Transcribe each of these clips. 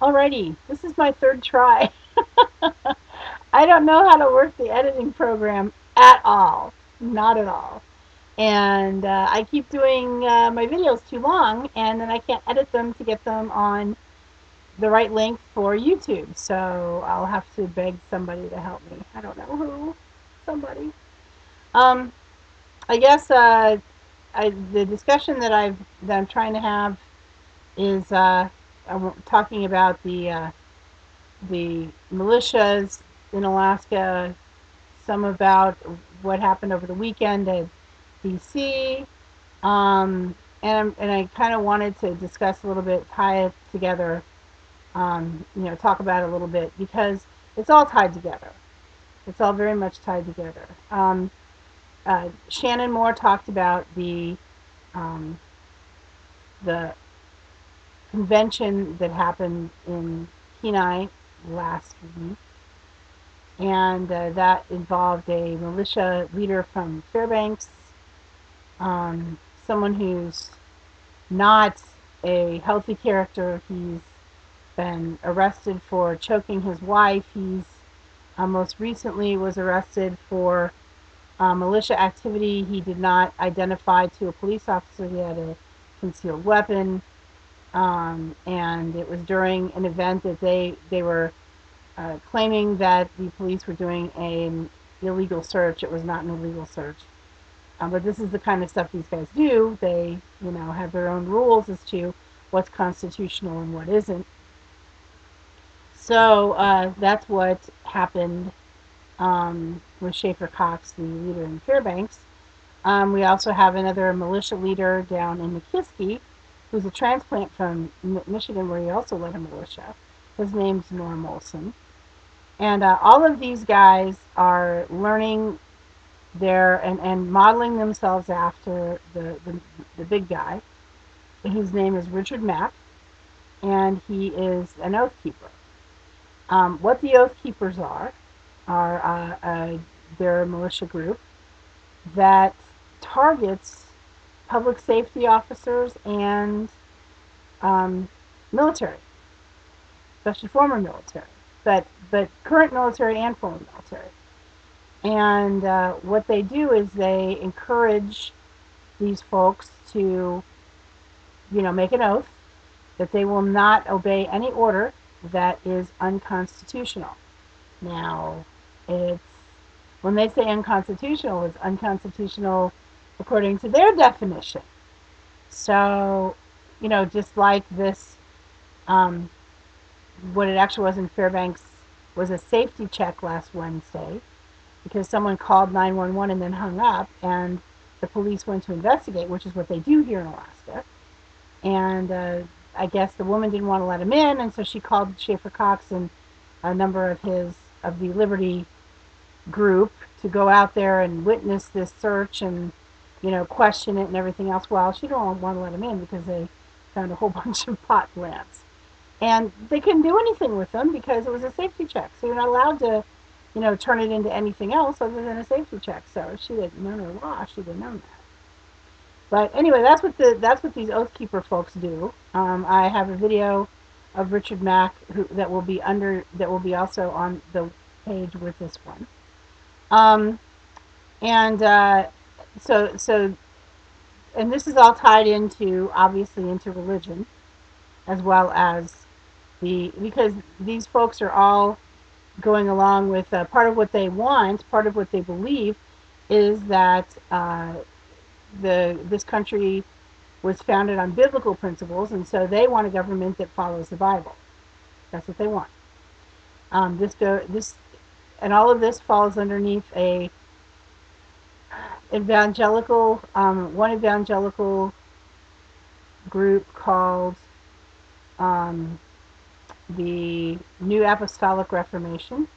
Alrighty, this is my third try. I don't know how to work the editing program at all. Not at all. And I keep doing my videos too long, and then I can't edit them to get them on the right length for YouTube. So I'll have to beg somebody to help me. I don't know who. Somebody. Um, I guess the discussion that I'm trying to have is I'm talking about the militias in Alaska, some about what happened over the weekend at DC, and I kind of wanted to discuss a little bit, tie it together, talk about it a little bit because it's all tied together. It's all very much tied together. Shannon Moore talked about um, the convention that happened in Kenai last week, and that involved a militia leader from Fairbanks, someone who's not a healthy character. He's been arrested for choking his wife. He's most recently was arrested for militia activity. He did not identify to a police officer he had a concealed weapon, and it was during an event that they were claiming that the police were doing an illegal search. It was not an illegal search. But this is the kind of stuff these guys do. They, have their own rules as to what's constitutional and what isn't. So that's what happened with Schaefer Cox, the leader in Fairbanks. We also have another militia leader down in Nikiski, who's a transplant from Michigan, where he also led a militia. His name's Norm Olson. And all of these guys are learning and modeling themselves after the big guy, whose name is Richard Mack, and he is an oath keeper. What the oath keepers are they're a militia group that targets public safety officers and military, especially former military, but current military and former military. And what they do is they encourage these folks to, make an oath that they will not obey any order that is unconstitutional. Now, it's when they say unconstitutional, it's unconstitutional according to their definition. So, just like this, um, what it actually was in Fairbanks was a safety check last Wednesday because someone called 911 and then hung up, and the police went to investigate, which is what they do here in Alaska. And I guess the woman didn't want to let him in, and so she called Schaefer Cox and a number of the Liberty group to go out there and witness this search and question it and everything else. Well, she didn't want to let him in because they found a whole bunch of pot plants, and they couldn't do anything with them because it was a safety check. So you're not allowed to, turn it into anything else other than a safety check. So she didn't know the law. She didn't know that. But anyway, that's what these oath keeper folks do. I have a video of Richard Mack that will be also on the page with this one. Um, and so and this is all tied into obviously into religion as well as because these folks are all going along with part of what they want, part of what they believe is that this country was founded on biblical principles, and so they want a government that follows the Bible. That's what they want. This and all of this falls underneath a evangelical one evangelical group called um, the New Apostolic Reformation,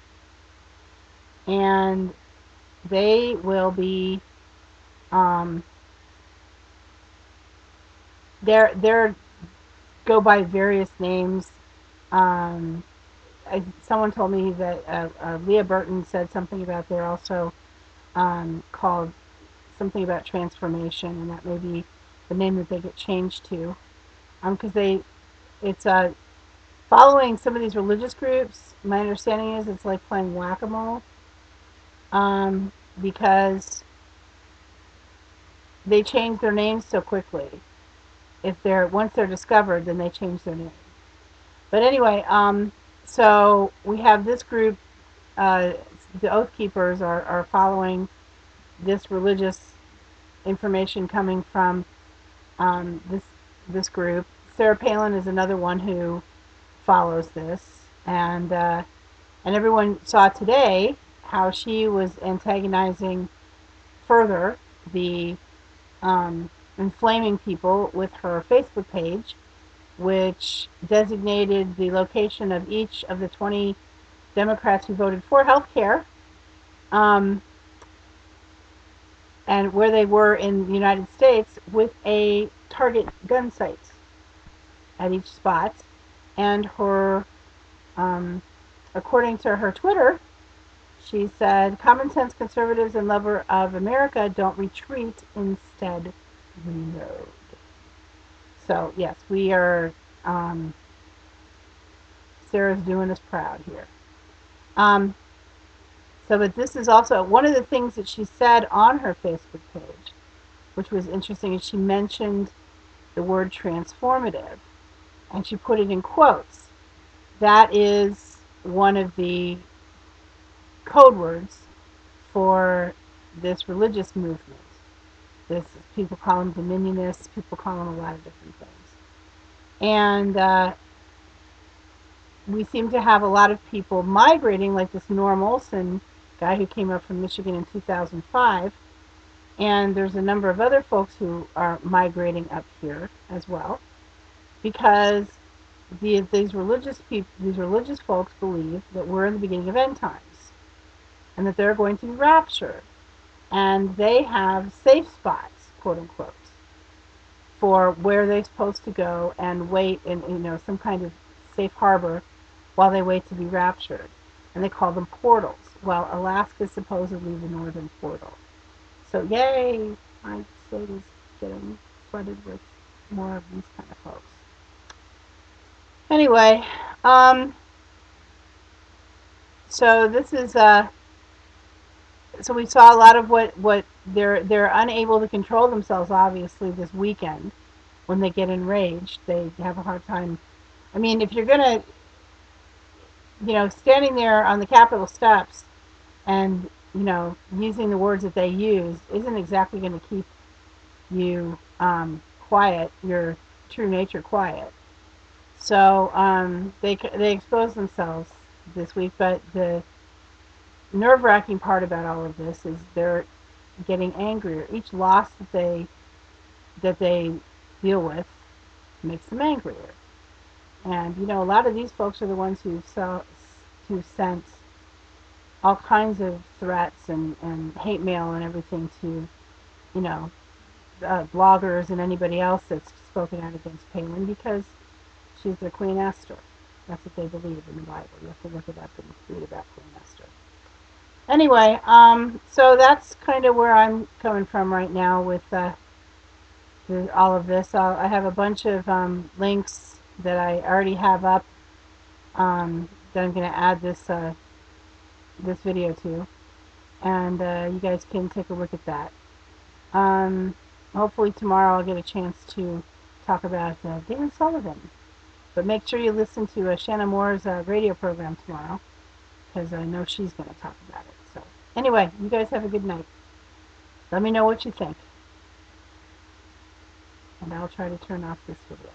and they will be they're go by various names. Someone told me that Leah Burton said something about they're also called something about transformation, and that may be the name that they get changed to, because it's following some of these religious groups, my understanding is it's like playing whack-a-mole, because they change their names so quickly. If they're once they're discovered, then they change their name. But anyway, so we have this group. The Oath Keepers are following this religious information coming from this group. Sarah Palin is another one who follows this, and everyone saw today how she was antagonizing further the inflaming people with her Facebook page, which designated the location of each of the 20 Democrats who voted for health care, and where they were in the United States, with a target gun site at each spot. And her, according to her Twitter, she said, "Common sense conservatives and lover of America don't retreat, instead reload." So yes, we are, Sarah's doing us proud here. But this is also one of the things that she said on her Facebook page, which was interesting, is she mentioned the word transformative, and she put it in quotes. That is one of the code words for this religious movement. People call them dominionists, people call them a lot of different things. And we seem to have a lot of people migrating, like this Norm Olson guy who came up from Michigan in 2005. And there's a number of other folks who are migrating up here as well, because these religious folks believe that we're in the beginning of end times, and that they're going to be raptured, and they have safe spots, quote unquote, for where they're supposed to go and wait in some kind of safe harbor while they wait to be raptured, and they call them portals. Well, Alaska is supposedly the northern portal. So yay, my state is getting flooded with more of these kind of folks. Anyway, so this is so we saw a lot of what they're unable to control themselves, obviously, this weekend. When they get enraged, they have a hard time. I mean, if you're gonna, standing there on the Capitol steps and using the words that they use isn't exactly going to keep you quiet, your true nature quiet. So they expose themselves this week, but the nerve-wracking part about all of this is they're getting angrier. Each loss that they deal with makes them angrier. And a lot of these folks are the ones who sent all kinds of threats and hate mail and everything to bloggers and anybody else that's spoken out against Palin, because she's their Queen Esther. That's what they believe in the Bible. You have to look it up and read about Queen Esther. Anyway, so that's kind of where I'm coming from right now with all of this. I have a bunch of links that I already have up that I'm going to add this video to, and you guys can take a look at that. Hopefully tomorrow I'll get a chance to talk about Dan Sullivan. But make sure you listen to Shanna Moore's radio program tomorrow, because I know she's going to talk about it. So anyway, you guys have a good night. Let me know what you think, and I'll try to turn off this video.